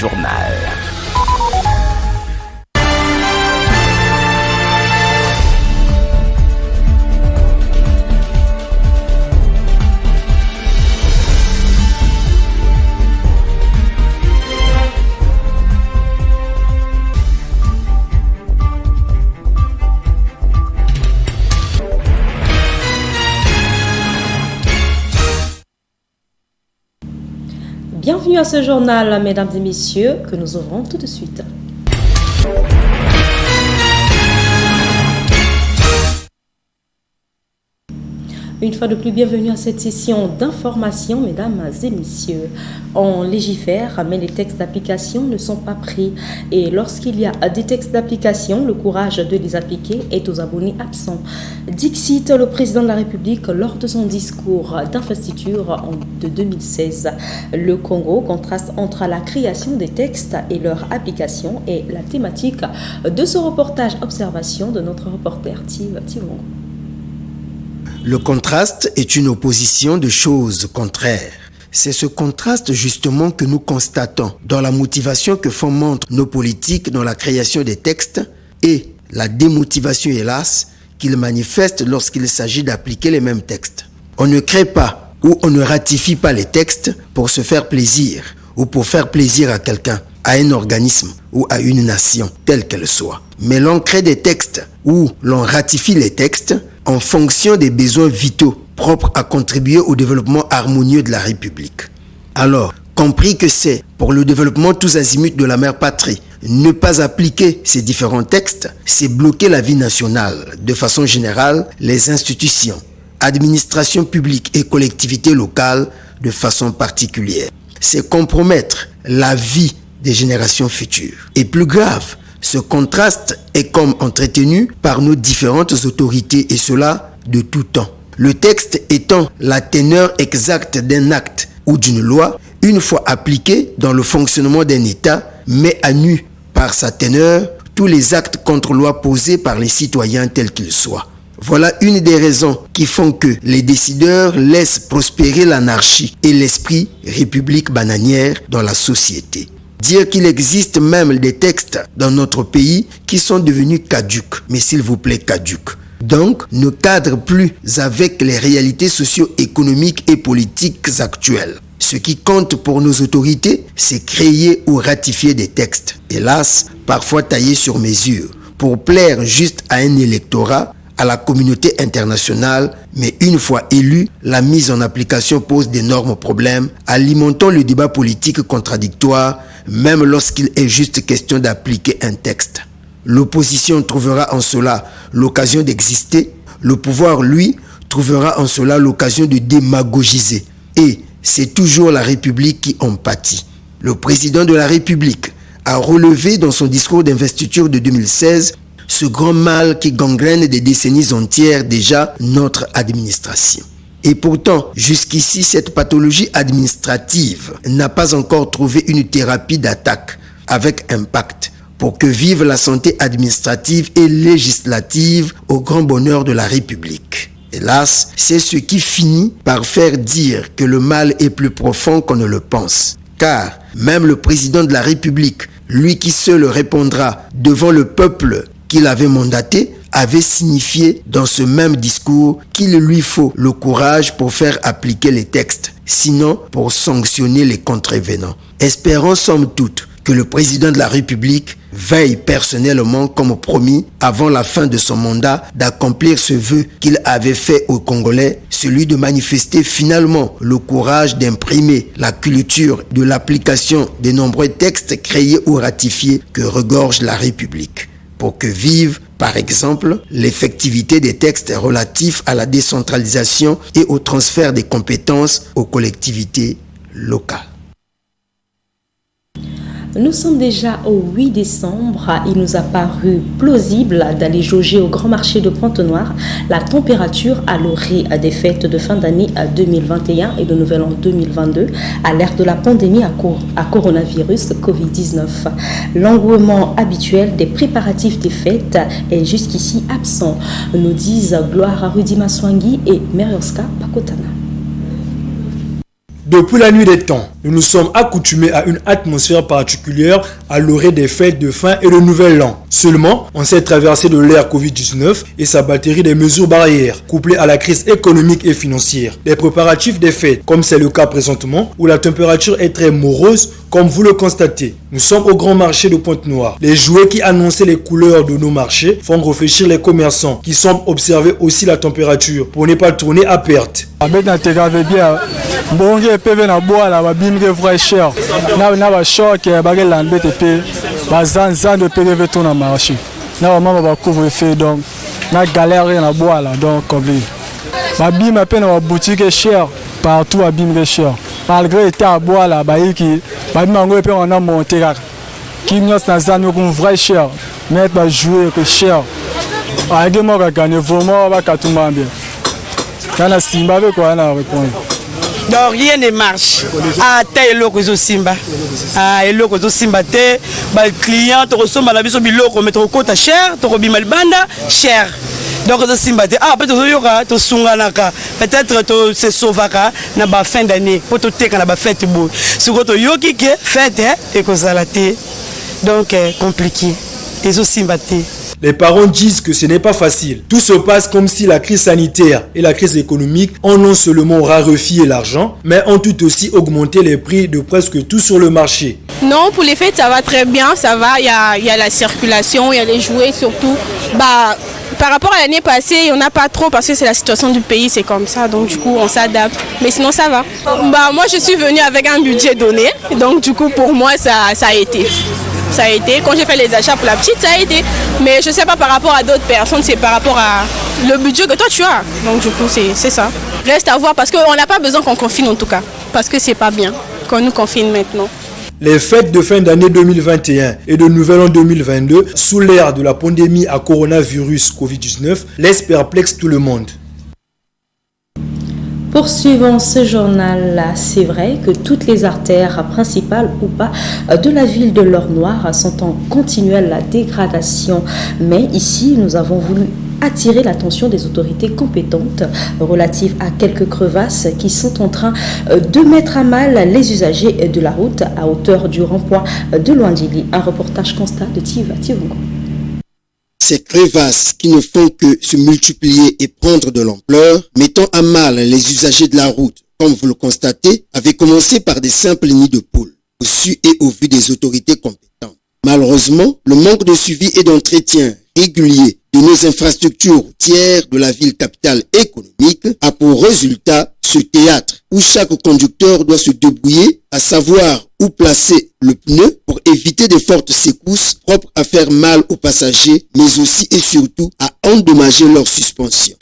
journal. Bienvenue à ce journal, mesdames et messieurs, que nous ouvrons tout de suite. Une fois de plus, bienvenue à cette session d'information, mesdames et messieurs. On légifère, mais les textes d'application ne sont pas pris. Et lorsqu'il y a des textes d'application, le courage de les appliquer est aux abonnés absents. Dixit le président de la République lors de son discours d'investiture de 2016. Le Congo contraste entre la création des textes et leur application et la thématique de ce reportage observation de notre reporter Tivongo. Le contraste est une opposition de choses contraires. C'est ce contraste justement que nous constatons dans la motivation que fomentent nos politiques dans la création des textes et la démotivation, hélas, qu'ils manifestent lorsqu'il s'agit d'appliquer les mêmes textes. On ne crée pas ou on ne ratifie pas les textes pour se faire plaisir ou pour faire plaisir à quelqu'un, à un organisme ou à une nation, telle qu'elle soit. Mais l'on crée des textes ou l'on ratifie les textes en fonction des besoins vitaux propres à contribuer au développement harmonieux de la République. Alors, compris que c'est pour le développement tous azimuts de la mère patrie, ne pas appliquer ces différents textes, c'est bloquer la vie nationale, de façon générale, les institutions, administrations publiques et collectivités locales de façon particulière. C'est compromettre la vie des générations futures. Et plus grave, ce contraste est comme entretenu par nos différentes autorités et cela de tout temps. Le texte étant la teneur exacte d'un acte ou d'une loi, une fois appliqué dans le fonctionnement d'un État, met à nu par sa teneur tous les actes contre loi posés par les citoyens tels qu'ils soient. Voilà une des raisons qui font que les décideurs laissent prospérer l'anarchie et l'esprit république bananière dans la société. Dire qu'il existe même des textes dans notre pays qui sont devenus caducs, mais s'il vous plaît caducs. Donc, ne cadrent plus avec les réalités socio-économiques et politiques actuelles. Ce qui compte pour nos autorités, c'est créer ou ratifier des textes, hélas, parfois taillés sur mesure, pour plaire juste à un électorat, à la communauté internationale, mais une fois élu, la mise en application pose d'énormes problèmes, alimentant le débat politique contradictoire, même lorsqu'il est juste question d'appliquer un texte. L'opposition trouvera en cela l'occasion d'exister, le pouvoir, lui, trouvera en cela l'occasion de démagogiser. Et c'est toujours la République qui en pâtit. Le président de la République a relevé dans son discours d'investiture de 2016 ce grand mal qui gangrène des décennies entières déjà notre administration. Et pourtant, jusqu'ici, cette pathologie administrative n'a pas encore trouvé une thérapie d'attaque avec impact pour que vive la santé administrative et législative au grand bonheur de la République. Hélas, c'est ce qui finit par faire dire que le mal est plus profond qu'on ne le pense. Car même le président de la République, lui qui seul répondra devant le peuple qu'il avait mandaté, avait signifié dans ce même discours qu'il lui faut le courage pour faire appliquer les textes, sinon pour sanctionner les contrevenants. Espérons somme toute que le président de la République veille personnellement, comme promis, avant la fin de son mandat, d'accomplir ce vœu qu'il avait fait aux Congolais, celui de manifester finalement le courage d'imprimer la culture de l'application des nombreux textes créés ou ratifiés que regorge la République, pour que vive, par exemple, l'effectivité des textes relatifs à la décentralisation et au transfert des compétences aux collectivités locales. Nous sommes déjà au 8 décembre. Il nous a paru plausible d'aller jauger au grand marché de Pointe-Noire la température à l'orée des fêtes de fin d'année 2021 et de nouvel an 2022 à l'ère de la pandémie à coronavirus Covid-19. L'engouement habituel des préparatifs des fêtes est jusqu'ici absent, nous disent Gloire Rudy Maswangi et Merioska Pakotana. Depuis la nuit des temps, Nous nous sommes accoutumés à une atmosphère particulière à l'orée des fêtes de fin et de nouvel an. Seulement, on s'est traversé de l'ère Covid-19 et sa batterie des mesures barrières, couplées à la crise économique et financière. Les préparatifs des fêtes, comme c'est le cas présentement, où la température est très morose, comme vous le constatez. Nous sommes au grand marché de Pointe-Noire. Les jouets qui annonçaient les couleurs de nos marchés font réfléchir les commerçants qui semblent observer aussi la température pour ne pas tourner à perte. Partout à Bimre cher. Malgré l'état à boire là, on a monté là. Qui nous a vrai cher. Mais pas jouer que cher. Moi gagné vraiment va tout bien. Quand la Simba avec quoi on a répondu. Donc rien ne marche. Ah t'es loco zo Simba. Ah et loco zo Simba t'es. Bah client te ressemble à la biso biloko mettre au côté cher, te robimal banda cher. Donc zo Simba t'es ah peut-être yoka to sunganaka. Peut-être to se sauvaka na ba fin d'année pour te teka na ba fête beau. Si ko to yoki ke fête et ko salate. Donc compliqué. Et zo Simba t'es. Les parents disent que ce n'est pas facile. Tout se passe comme si la crise sanitaire et la crise économique ont non seulement raréfié l'argent, mais ont tout aussi augmenté les prix de presque tout sur le marché. Non, pour les fêtes, ça va très bien, ça va. Il y a la circulation, il y a les jouets surtout. Par rapport à l'année passée, il n'y en a pas trop parce que c'est la situation du pays, c'est comme ça. Donc du coup, on s'adapte. Mais sinon, ça va. Moi, je suis venue avec un budget donné. Donc du coup, pour moi, ça a été. Ça a été. Quand j'ai fait les achats pour la petite, ça a été. Mais je ne sais pas par rapport à d'autres personnes, c'est par rapport à le budget que toi tu as. Donc du coup, c'est ça. Reste à voir parce qu'on n'a pas besoin qu'on confine en tout cas. Parce que c'est pas bien qu'on nous confine maintenant. Les fêtes de fin d'année 2021 et de nouvel an 2022, sous l'ère de la pandémie à coronavirus Covid-19, laissent perplexe tout le monde. Poursuivons ce journal-là, c'est vrai que toutes les artères principales ou pas de la ville de l'Or-Noir sont en continuelle dégradation. Mais ici, nous avons voulu attirer l'attention des autorités compétentes relatives à quelques crevasses qui sont en train de mettre à mal les usagers de la route à hauteur du rond-point de Luandili. Un reportage constat de Tiva Tivungo. Ces crevasses qui ne font que se multiplier et prendre de l'ampleur, mettant à mal les usagers de la route, comme vous le constatez, avaient commencé par des simples nids de poules, au su et au vu des autorités compétentes. Malheureusement, le manque de suivi et d'entretien régulier de nos infrastructures routières de la ville capitale économique a pour résultat ce théâtre où chaque conducteur doit se débrouiller à savoir où placer le pneu pour éviter de fortes secousses propres à faire mal aux passagers, mais aussi et surtout à endommager leur suspension.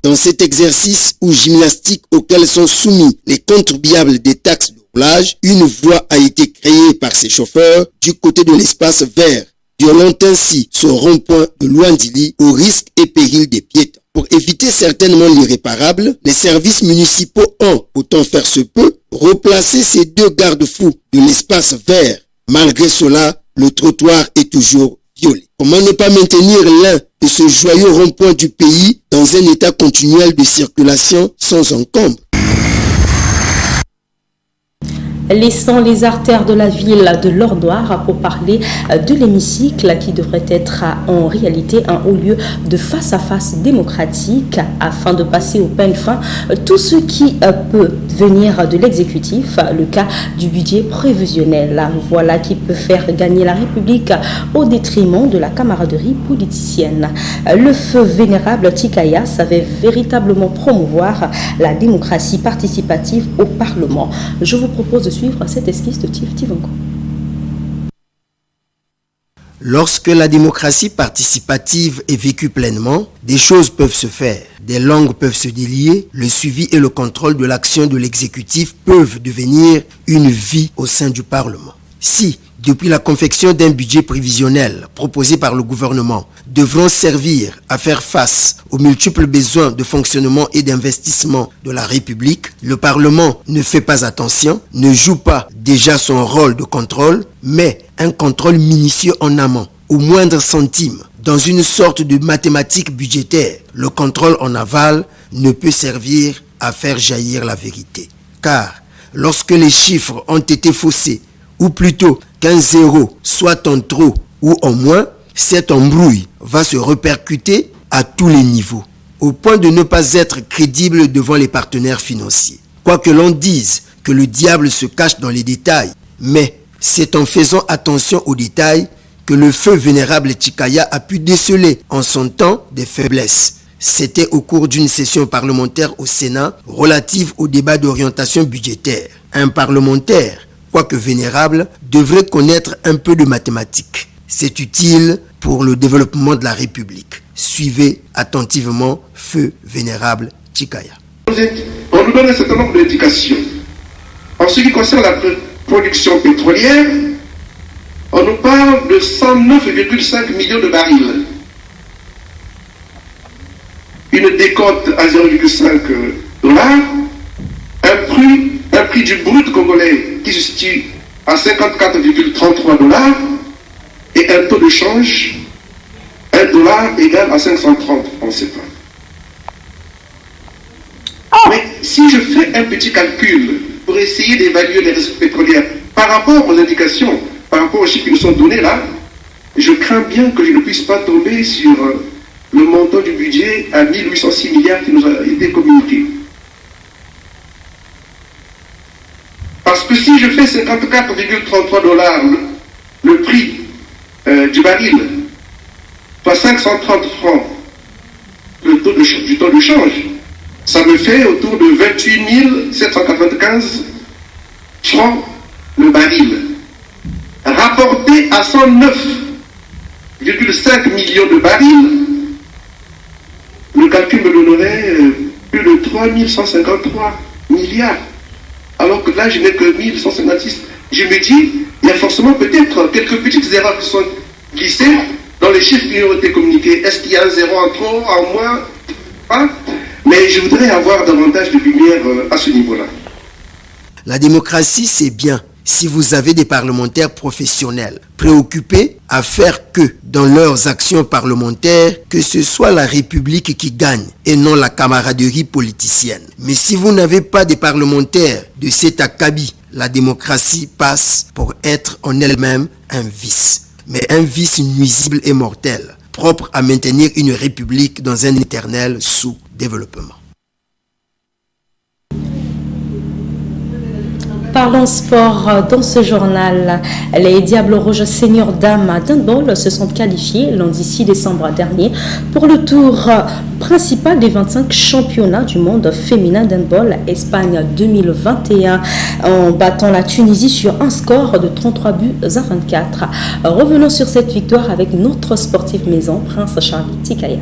Dans cet exercice ou gymnastique auquel sont soumis les contribuables des taxes de roulage, une voie a été créée par ces chauffeurs du côté de l'espace vert, violant ainsi ce rond-point de Luandili au risque et péril des piétons. Pour éviter certainement l'irréparable, les services municipaux ont, autant faire se peut, replacé ces deux garde-fous de l'espace vert. Malgré cela, le trottoir est toujours violé. Comment ne pas maintenir l'un de ce joyeux rond-point du pays dans un état continuel de circulation sans encombre? Laissant les artères de la ville de l'Or-Noir pour parler de l'hémicycle qui devrait être en réalité un haut lieu de face-à-face démocratique afin de passer au peigne fin tout ce qui peut venir de l'exécutif, le cas du budget prévisionnel. Voilà qui peut faire gagner la République au détriment de la camaraderie politicienne. Le feu vénérable Tikaya savait véritablement promouvoir la démocratie participative au Parlement. Je vous propose de suivre cette esquisse de Tivango. Lorsque la démocratie participative est vécue pleinement, des choses peuvent se faire, des langues peuvent se délier, le suivi et le contrôle de l'action de l'exécutif peuvent devenir une vie au sein du Parlement. Si, depuis la confection d'un budget prévisionnel proposé par le gouvernement, devront servir à faire face aux multiples besoins de fonctionnement et d'investissement de la République, le Parlement ne fait pas attention, ne joue pas déjà son rôle de contrôle, mais un contrôle minutieux en amont, au moindre centime. Dans une sorte de mathématique budgétaire, le contrôle en aval ne peut servir à faire jaillir la vérité. Car lorsque les chiffres ont été faussés, ou plutôt qu'un zéro soit en trop ou en moins, cette embrouille va se répercuter à tous les niveaux, au point de ne pas être crédible devant les partenaires financiers. Quoi que l'on dise que le diable se cache dans les détails, mais c'est en faisant attention aux détails que le feu vénérable Chikaya a pu déceler en son temps des faiblesses. C'était au cours d'une session parlementaire au Sénat relative au débat d'orientation budgétaire. Un parlementaire, quoique vénérable, devrait connaître un peu de mathématiques. C'est utile pour le développement de la République. Suivez attentivement Feu vénérable Chikaya. On nous donne un certain nombre d'indications. En ce qui concerne la production pétrolière, on nous parle de 109,5 millions de barils. Une décote à 0,5 $, un prix du brut congolais qui se situe à 54,33 $ et un taux de change, $1 égale à 530 francs CFA. Mais si je fais un petit calcul pour essayer d'évaluer les réserves pétrolières par rapport aux indications, par rapport aux chiffres qui nous sont donnés là, je crains bien que je ne puisse pas tomber sur le montant du budget à 1806 milliards qui nous a été communiqué. Parce que si je fais 54,33 $ le prix du baril, soit 530 francs le taux du taux de change, ça me fait autour de 28 795 francs le baril. Rapporté à 109,5 millions de barils, le calcul me donnerait plus de 3153 milliards. Alors que là, je n'ai que 1156. Je me dis, il y a forcément peut-être quelques petites erreurs qui sont glissées dans les chiffres qui ont été communiqués. Est-ce qu'il y a un zéro en trop, en moins? Mais je voudrais avoir davantage de lumière à ce niveau-là. La démocratie, c'est bien si vous avez des parlementaires professionnels préoccupés à faire que, dans leurs actions parlementaires, que ce soit la République qui gagne et non la camaraderie politicienne. Mais si vous n'avez pas des parlementaires de cet acabit, la démocratie passe pour être en elle-même un vice. Mais un vice nuisible et mortel, propre à maintenir une République dans un éternel sous-développement. Parlons sport dans ce journal. Les Diables Rouges Senior Dames d'handball se sont qualifiés lundi 6 décembre dernier pour le tour principal des 25 championnats du monde féminin d'handball Espagne 2021 en battant la Tunisie sur un score de 33 buts à 24. Revenons sur cette victoire avec notre sportive maison, Prince Charlie Tikaya.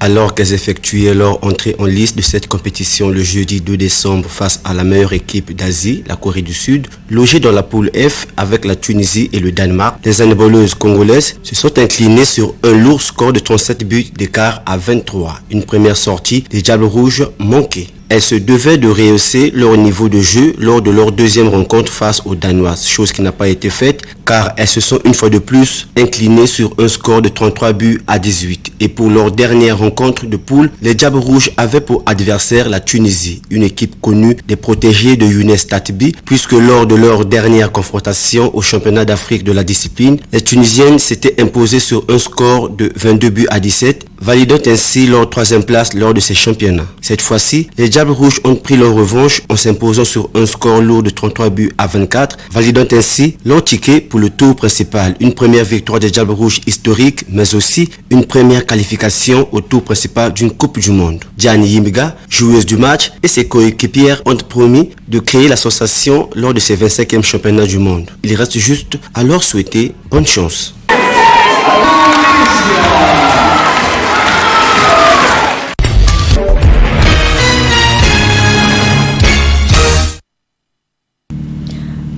Alors qu'elles effectuaient leur entrée en liste de cette compétition le jeudi 2 décembre face à la meilleure équipe d'Asie, la Corée du Sud, logée dans la poule F avec la Tunisie et le Danemark, les handballeuses congolaises se sont inclinées sur un lourd score de 37 buts d'écart à 23. Une première sortie des Diables Rouges manquée. Elles se devaient de rehausser leur niveau de jeu lors de leur deuxième rencontre face aux Danoises, chose qui n'a pas été faite car elles se sont une fois de plus inclinées sur un score de 33 buts à 18. Et pour leur dernière rencontre de poule, les Diables Rouges avaient pour adversaire la Tunisie, une équipe connue des protégés de Younes Tatbi, puisque lors de leur dernière confrontation au championnat d'Afrique de la discipline, les Tunisiennes s'étaient imposées sur un score de 22 buts à 17, validant ainsi leur troisième place lors de ces championnats. Cette fois-ci, les Diables Rouges ont pris leur revanche en s'imposant sur un score lourd de 33 buts à 24, validant ainsi leur ticket pour le tour principal. Une première victoire des Diables Rouges historique, mais aussi une première qualification au tour principal d'une Coupe du Monde. Diane Yimbiga, joueuse du match, et ses coéquipières ont promis de créer la sensation lors de ces 25e championnats du monde. Il reste juste à leur souhaiter bonne chance.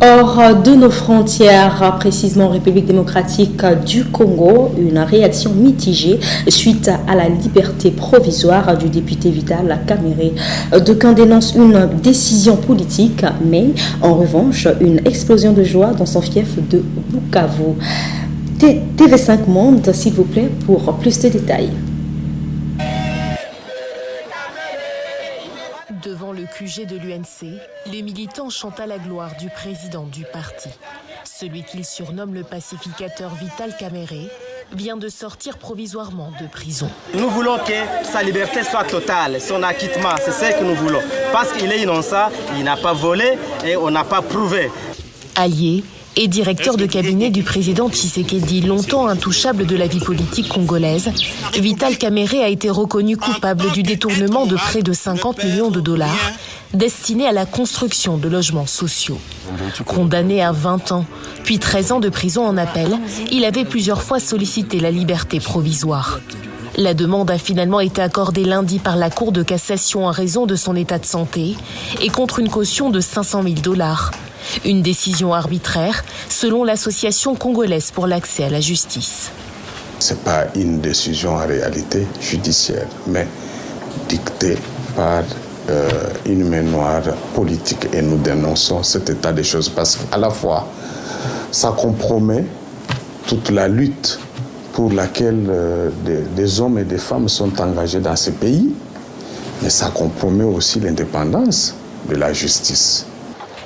Hors hors de nos frontières, précisément en République démocratique du Congo, une réaction mitigée suite à la liberté provisoire du député Vital Kamerhe. D'aucuns dénoncent une décision politique, mais en revanche, une explosion de joie dans son fief de Bukavu. TV5 Monde, s'il vous plaît, pour plus de détails. Devant le QG de l'UNC, les militants chantent à la gloire du président du parti. Celui qu'ils surnomment le pacificateur Vital Kamerhe vient de sortir provisoirement de prison. Nous voulons que sa liberté soit totale, son acquittement, c'est ce que nous voulons. Parce qu'il est innocent, il n'a pas volé et on n'a pas prouvé. Allié et directeur de cabinet du président Tshisekedi, longtemps intouchable de la vie politique congolaise, Vital Kamerhe a été reconnu coupable du détournement de près de 50 millions de dollars destinés à la construction de logements sociaux. Condamné à 20 ans, puis 13 ans de prison en appel, il avait plusieurs fois sollicité la liberté provisoire. La demande a finalement été accordée lundi par la Cour de cassation en raison de son état de santé et contre une caution de 500 000 dollars. Une décision arbitraire, selon l'Association congolaise pour l'accès à la justice. Ce n'est pas une décision en réalité judiciaire, mais dictée par une main noire politique. Et nous dénonçons cet état des choses parce qu'à la fois, ça compromet toute la lutte pour laquelle des hommes et des femmes sont engagés dans ce pays, mais ça compromet aussi l'indépendance de la justice.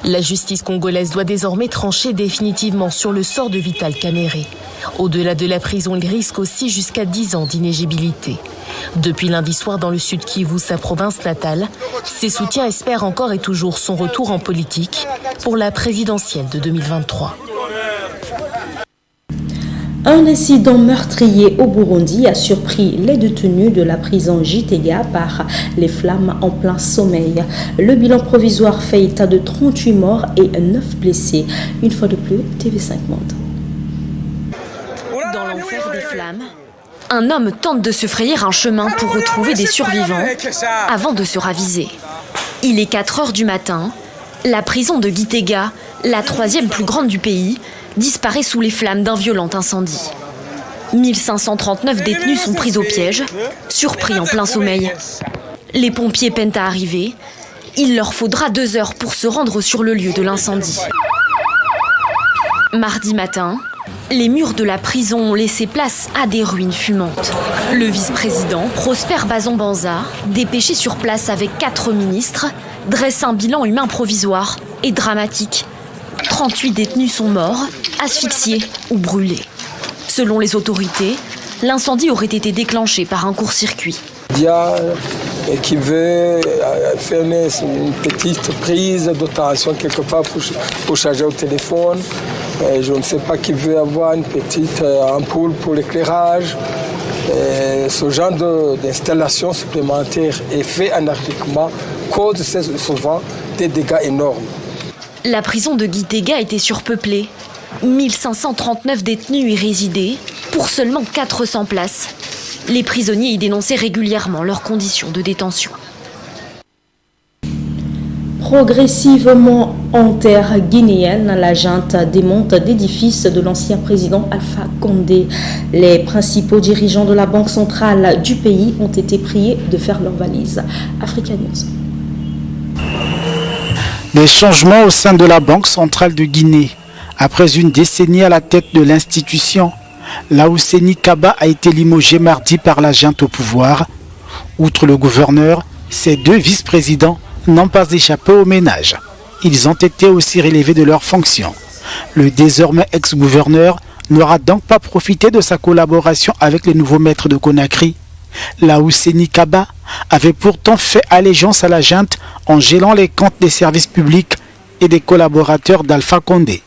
La justice congolaise doit désormais trancher définitivement sur le sort de Vital Kamerhe. Au-delà de la prison, il risque aussi jusqu'à 10 ans d'inéligibilité. Depuis lundi soir dans le Sud Kivu, sa province natale, ses soutiens espèrent encore et toujours son retour en politique pour la présidentielle de 2023. Un incident meurtrier au Burundi a surpris les détenus de la prison Gitega par les flammes en plein sommeil. Le bilan provisoire fait état de 38 morts et 9 blessés. Une fois de plus, TV5 Monde. Dans l'enfer des flammes, un homme tente de se frayer un chemin pour retrouver des survivants avant de se raviser. Il est 4 heures du matin. La prison de Gitega, la 3e plus grande du pays, disparaît sous les flammes d'un violent incendie. 1539 détenus sont pris au piège, surpris en plein sommeil. Les pompiers peinent à arriver. Il leur faudra 2 heures pour se rendre sur le lieu de l'incendie. Mardi matin, les murs de la prison ont laissé place à des ruines fumantes. Le vice-président, Prosper Bazombanza, dépêché sur place avec 4 ministres, dresse un bilan humain provisoire et dramatique. 38 détenus sont morts, asphyxiés ou brûlés. Selon les autorités, l'incendie aurait été déclenché par un court-circuit. Il y a qui veut fermer une petite prise de tension quelque part pour charger au téléphone. Je ne sais pas qui veut avoir une petite ampoule pour l'éclairage. Ce genre d'installation supplémentaire et fait anarchiquement cause souvent des dégâts énormes. La prison de Gitega était surpeuplée. 1539 détenus y résidaient pour seulement 400 places. Les prisonniers y dénonçaient régulièrement leurs conditions de détention. Progressivement en terre guinéenne, la junte démonte d'édifices de l'ancien président Alpha Condé. Les principaux dirigeants de la Banque centrale du pays ont été priés de faire leurs valises. Africa News. Des changements au sein de la Banque centrale de Guinée. Après une décennie à la tête de l'institution, Laousseni Kaba a été limogé mardi par la junte au pouvoir. Outre le gouverneur, ses 2 vice-présidents n'ont pas échappé au ménage. Ils ont été aussi relevés de leurs fonctions. Le désormais ex-gouverneur n'aura donc pas profité de sa collaboration avec les nouveaux maîtres de Conakry. Laousseni Kaba avait pourtant fait allégeance à la junte en gelant les comptes des services publics et des collaborateurs d'Alpha Condé.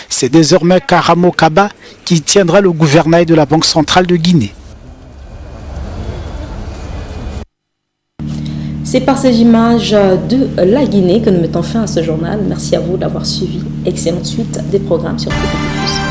C'est désormais Karamo Kaba qui tiendra le gouvernail de la Banque centrale de Guinée. C'est par ces images de la Guinée que nous mettons fin à ce journal. Merci à vous d'avoir suivi. Excellente suite des programmes sur TV+.